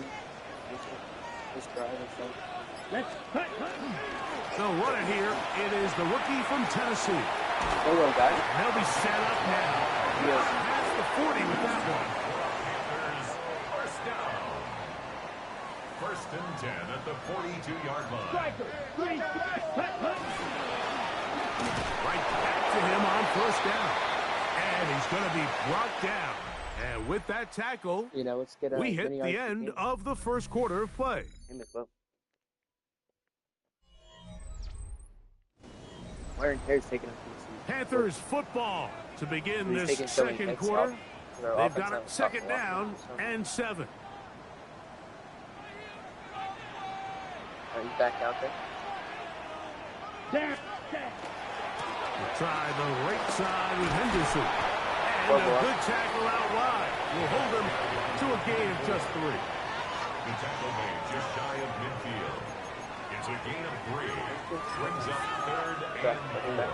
this drive and stuff. Let's cut. So run it here. It is the rookie from Tennessee. Go on, guys. They'll be set up now. Yes. Past the 40 with that one. Panthers, 1st down. 1st and 10 at the 42-yard line. Striker. 3. Cut. Right back to him on 1st down. And he's going to be brought down. And with that tackle, let's get we hit the end of the 1st quarter of play. Panthers football to begin this 2nd quarter. They've got it 2nd down and 7. Are you back out there? Down. We'll try the right side with Henderson. And a good tackle out wide. Will hold him to a gain of just 3. The tackle made just shy of midfield. It's a gain of 3. Brings up 3rd and 4.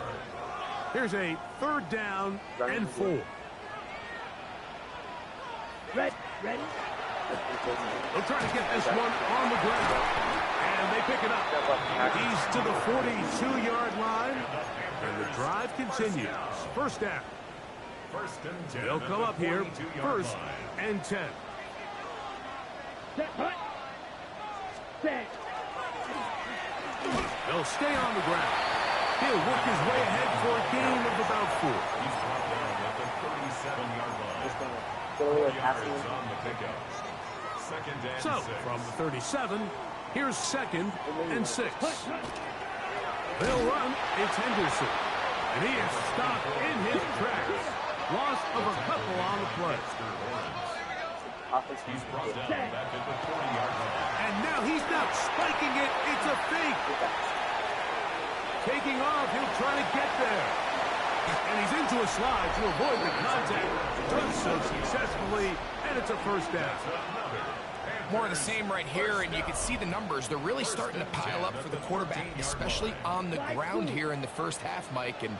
Here's a 3rd down and 4. Ready. They'll try to get this one on the ground. And they pick it up. He's to the 42-yard line. And the drive continues. 1st down. 1st and 10. They'll come up here. 1st and 10. They'll stay on the ground. He'll work his way ahead for a gain of about 4. He's brought down at the 37-yard line. 4 yards on the pickup. 2nd and 6. So, from the 37, here's 2nd and 6. They'll run. It's Henderson. And he is stopped in his tracks. Loss of a couple on the play. He's brought down back at the 40-yard line. And now he's not spiking it. It's a fake. Taking off. He'll try to get there. And he's into a slide to avoid the contact. Does so successfully. And it's a first down. More of the same right here, and you can see the numbers. They're really starting to pile up for the quarterback, especially on the ground here in the first half, Mike. And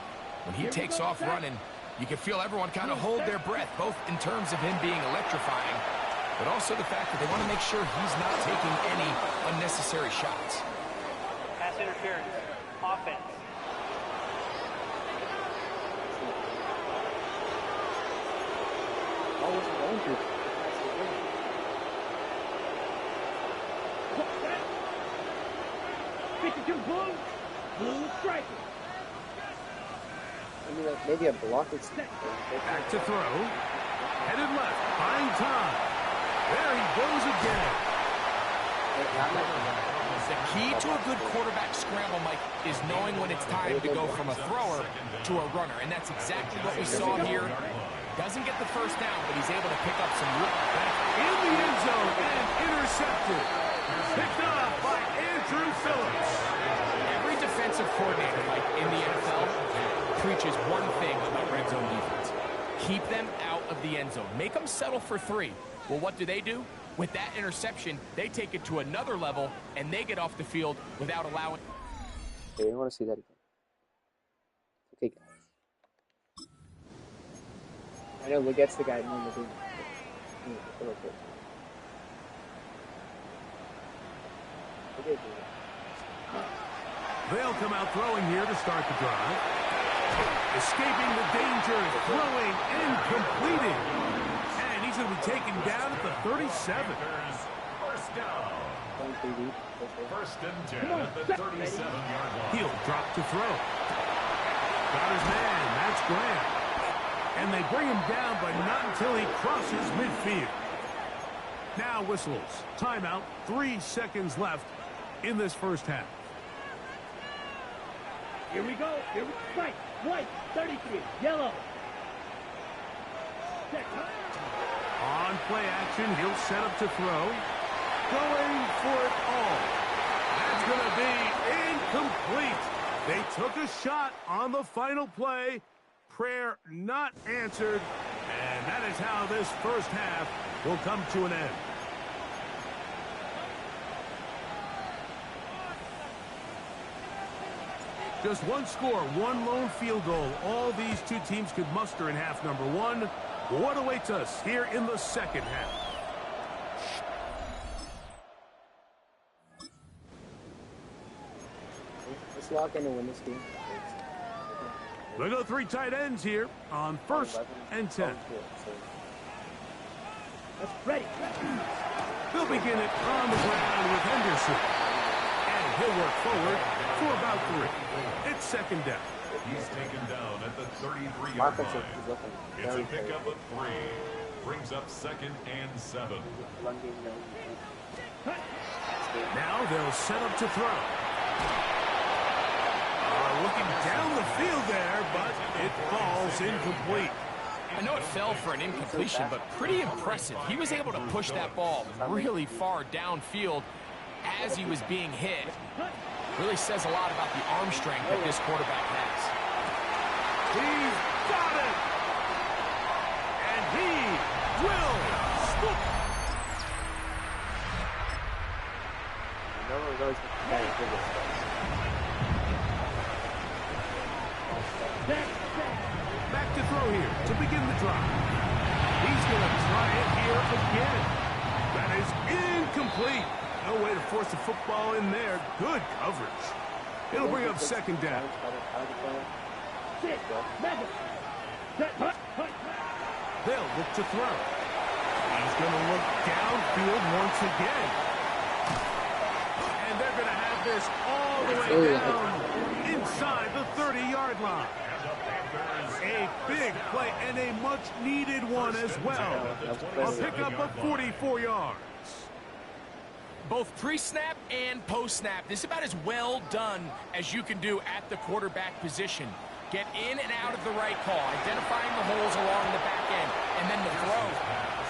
when he takes off running, you can feel everyone kind of hold their breath, both in terms of him being electrifying, but also the fact that they want to make sure he's not taking any unnecessary shots. Pass interference. Offense. Blue striker. I mean, like maybe a block is Back to throw. Headed left. Buying time. There he goes again. The key to a good quarterback scramble, Mike, is knowing when it's time to go from a thrower to a runner. And that's exactly what we saw here. Doesn't get the first down, but he's able to pick up some room. In the end zone and intercepted. Picked up by Andrew Phillips. Every defensive coordinator, Mike, in the NFL preaches one thing about red zone defense. Keep them out of the end zone. Make them settle for 3. Well, what do? With that interception, they take it to another level, and they get off the field without allowing... Okay, I want to see that again. Okay, guys. I know Legette's the guy in the game. They'll come out throwing here to start the drive. Escaping the danger, throwing and completing. And he's going to be taken down at the 37. First down. First and 10 at the 37-yard line. He'll drop to throw. Got his man, that's Graham. And they bring him down, but not until he crosses midfield. Now whistles. Timeout. 3 seconds left in this first half. Here we go. Here we go. Right. White. 33. Yellow. On play action, he'll set up to throw. Going for it all. That's going to be incomplete. They took a shot on the final play. Prayer not answered. And that is how this first half will come to an end. Just one score, one lone field goal. All these two teams could muster in half number 1. What awaits us here in the second half? Let's lock in to win this game. We'll go 3 tight ends here on 1st and 10. That's ready. They'll begin it on the ground with Henderson. And he'll work forward for about 3. It's second down. He's taken down at the 33-yard line. It's a pickup of 3. Brings up 2nd and 7. Now they'll set up to throw. Looking down the field there, but it falls incomplete. I know it fell for an incompletion, but pretty impressive. He was able to push that ball really far downfield as he was being hit. Really says a lot about the arm strength that this quarterback has. He's got it! And he will scoop! Back to throw here to begin the drive. He's going to try it here again. That is incomplete. No way to force the football in there. Good coverage. It'll bring up second down. They'll look to throw. He's going to look downfield once again. And they're going to have this all the way down inside the 30-yard line. A big play and a much-needed one as well. A pickup of 44 yards. Both pre-snap and post-snap. This is about as well done as you can do at the quarterback position. Get in and out of the right call, identifying the holes along the back end, and then the throw.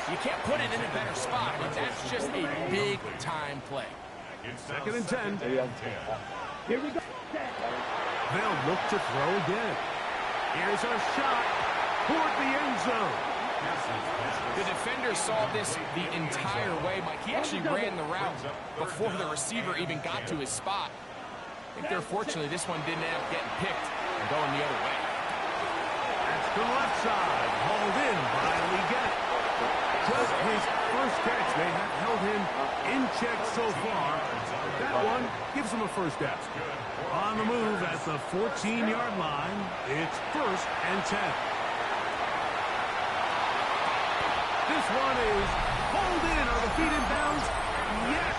You can't put it in a better spot. I mean, that's just a big-time play. Second and 10. Here we go. They'll look to throw again. Here's a shot toward the end zone. The defender saw this the entire way, Mike. He actually ran the route before the receiver even got to his spot. I think they're fortunately this one didn't end up getting picked and going the other way. That's to the left side. Hauled in by Leggett. Just his first catch. They have held him in check so far. That one gives him a first down. On the move at the 14-yard line, it's 1st and 10. This one is hauled in. Are the feet in bounds? Yes!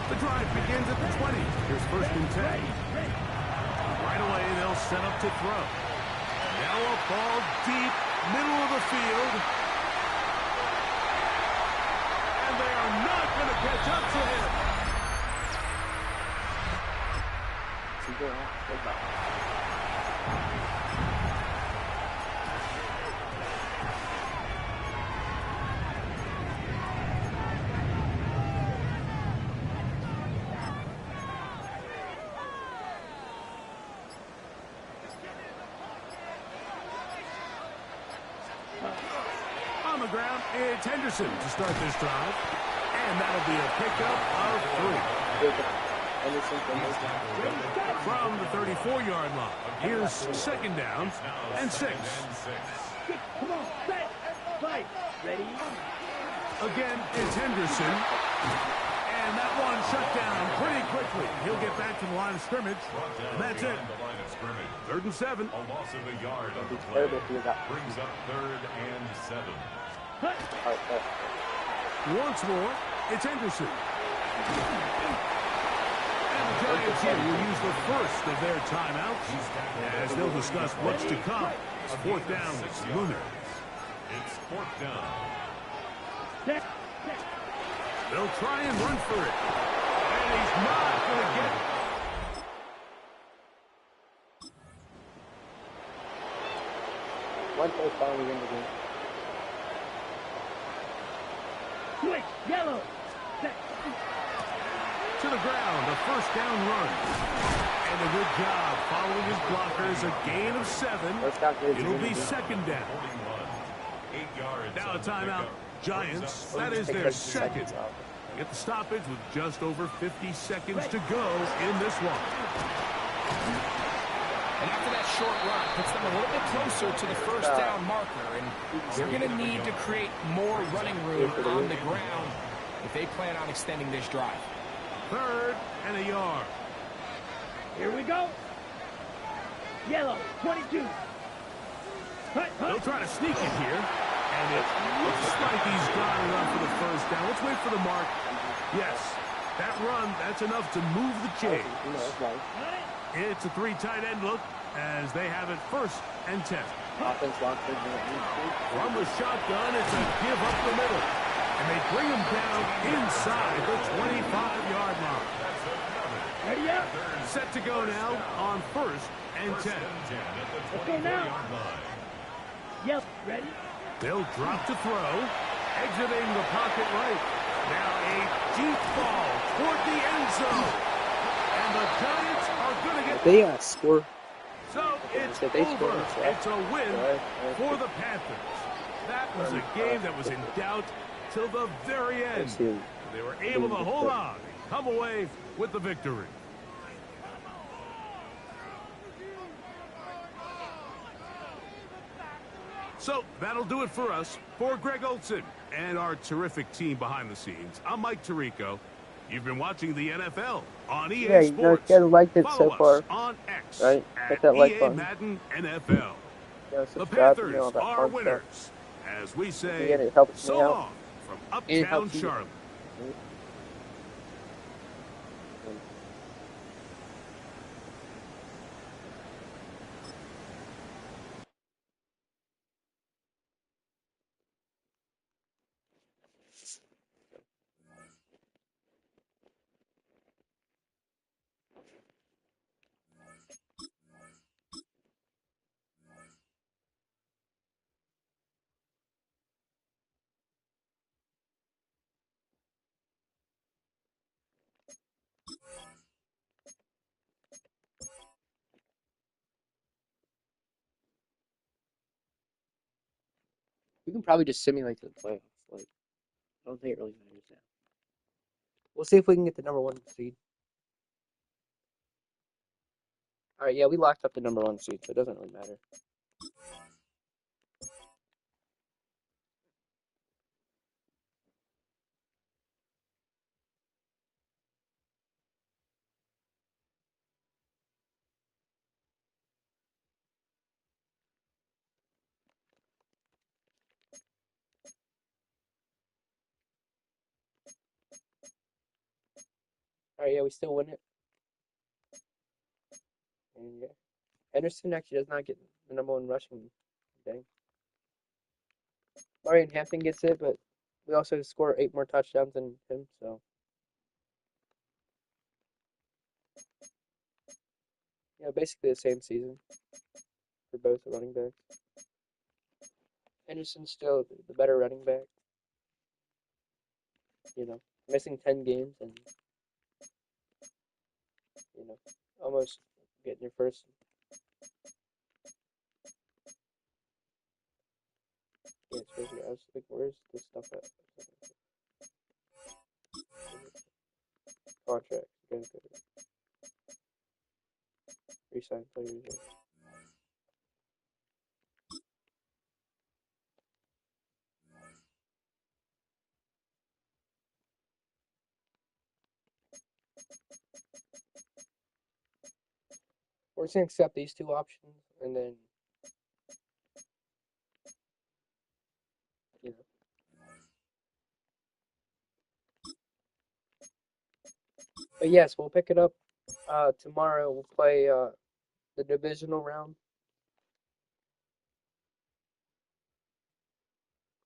The drive begins at the 20. Here's 1st and 10. Right away, they'll set up to throw. Now a ball deep, middle of the field. And they are not going to catch up to him. On the ground, it's Henderson to start this drive. And that'll be a pickup of 3. From the 34-yard line, here's 2nd down and 6. Come on, set, fight, ready? Again, it's Henderson. And that one shut down pretty quickly. He'll get back to the line of scrimmage. And that's it. 3rd and 7. A loss of a yard on the play brings up 3rd and 7. Once more, it's Henderson. And the Giants here will use the first of their timeouts as they'll discuss what's to come. It's 4th down with the Lunars. It's 4th down. They'll try and run for it. And he's not going to get it. One first down, we win the game. Switch, yellow. Set. To the ground, a 1st down run. And a good job following his blockers, a gain of 7. It'll be 2nd down. Now a timeout. Giants, that is their 2nd. Get the stoppage with just over 50 seconds to go in this one. And after that short run, puts them a little bit closer to the 1st down marker. And they're going to need to create more running room on the ground if they plan on extending this drive. 3rd and a yard. Here we go. Yellow, 22. They'll try to sneak it here. And it looks like he's got enough for the 1st down. Let's wait for the mark. Yes, that run, that's enough to move the chains. It's a 3 tight end look as they have it 1st and 10. From the shotgun, it's a give up the middle. And they bring him down inside the 25-yard line. Ready up. Set to go now on 1st and 10. Let's go now. Yep, ready? They'll drop to throw. Exiting the pocket right. Now a deep ball toward the end zone. And the Giants are going to get... They score. So it's over. It's a win for the Panthers. That was a game that was in doubt till the very end. They were able to hold on and come away with the victory. So that'll do it for us. For Greg Olson and our terrific team behind the scenes, I'm Mike Tirico. You've been watching the NFL on EA Sports. You guys liked it so far, on X right? Hit that EA like button. Madden NFL. The Panthers are winners. As we say, so long from Uptown Charlotte. can probably just simulate to the playoffs. Like, I don't think it really matters now. We'll see if we can get the number 1 seed. All right, yeah, we locked up the number 1 seed, so it doesn't really matter. All right, yeah, we still win it. And yeah, Henderson actually does not get the number 1 rushing. Dang. Marion Hampton gets it, but we also score 8 more touchdowns than him, so. Yeah, basically the same season for both the running backs. Henderson's still the better running back. You know, missing 10 games and, you know, almost getting your first. Yeah, it's crazy. I was like, where's this stuff at? Contract. You guys gotta re-sign players. We're just gonna accept these 2 options and then, you know. But yes, we'll pick it up tomorrow. We'll play the divisional round.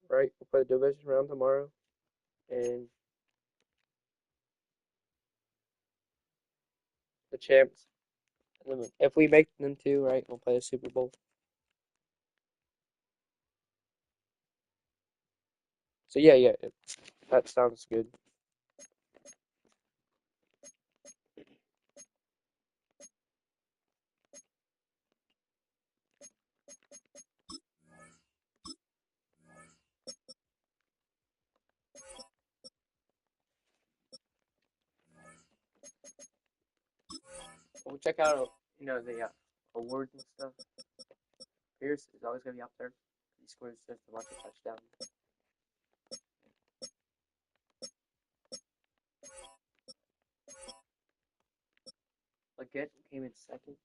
Right? We'll play the division round tomorrow. And the champs. And then if we make them 2, right, we'll play the Super Bowl. So yeah, that sounds good. We'll check out, the awards and stuff. Pierce is always gonna be up there. He scores just a bunch of touchdowns. Leggett came in second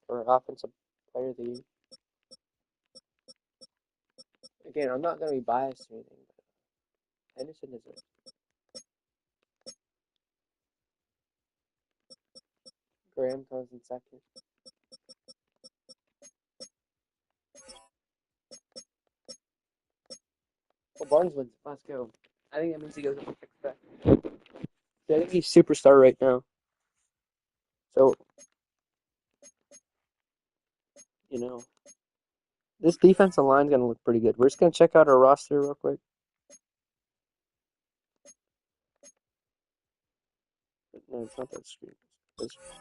for offensive player of the year. Again, I'm not gonna be biased or anything, but Henderson is it. Graham comes in second. Well, Barnes wins. Let's go. I think that means he goes up to 6 back. I think he's superstar right now. So, this defensive line's gonna look pretty good. We're just gonna check out our roster real quick. No, it's not that screen.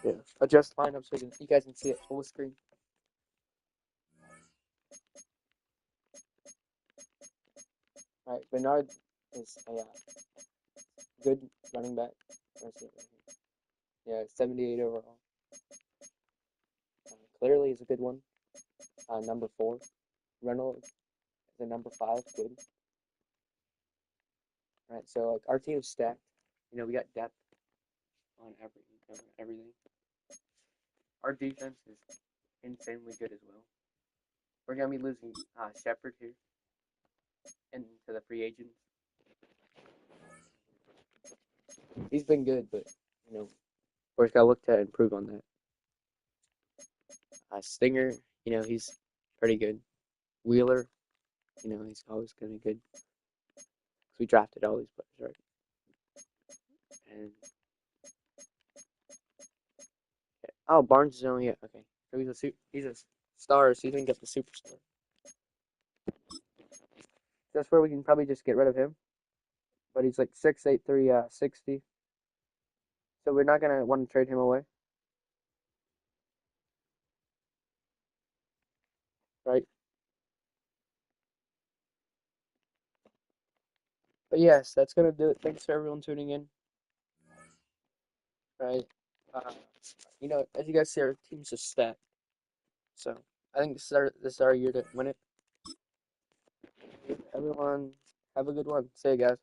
Yeah, adjust lineup so you guys can see it full screen. All right, Bernard is a good running back. Yeah, 78 overall. Clearly is a good one. Number 4. Reynolds is a number 5. Good. All right, so like our team's stacked. We got depth on everything. Our defense is insanely good as well. We're gonna be losing Shepard here and to the free agents. He's been good, but we're just gotta look to improve on that. Stinger, he's pretty good. Wheeler, he's always gonna be good. Cause we drafted all these players, right? And Barnes is only okay. So he's a star, so he's gonna get the superstar. That's where we can probably just get rid of him. But he's like 6'8", 360. So we're not gonna want to trade him away, right? But yes, that's gonna do it. Thanks for everyone tuning in. Right. As you guys see, our team's just stacked. So I think this is our year to win it. Everyone, have a good one. See you guys.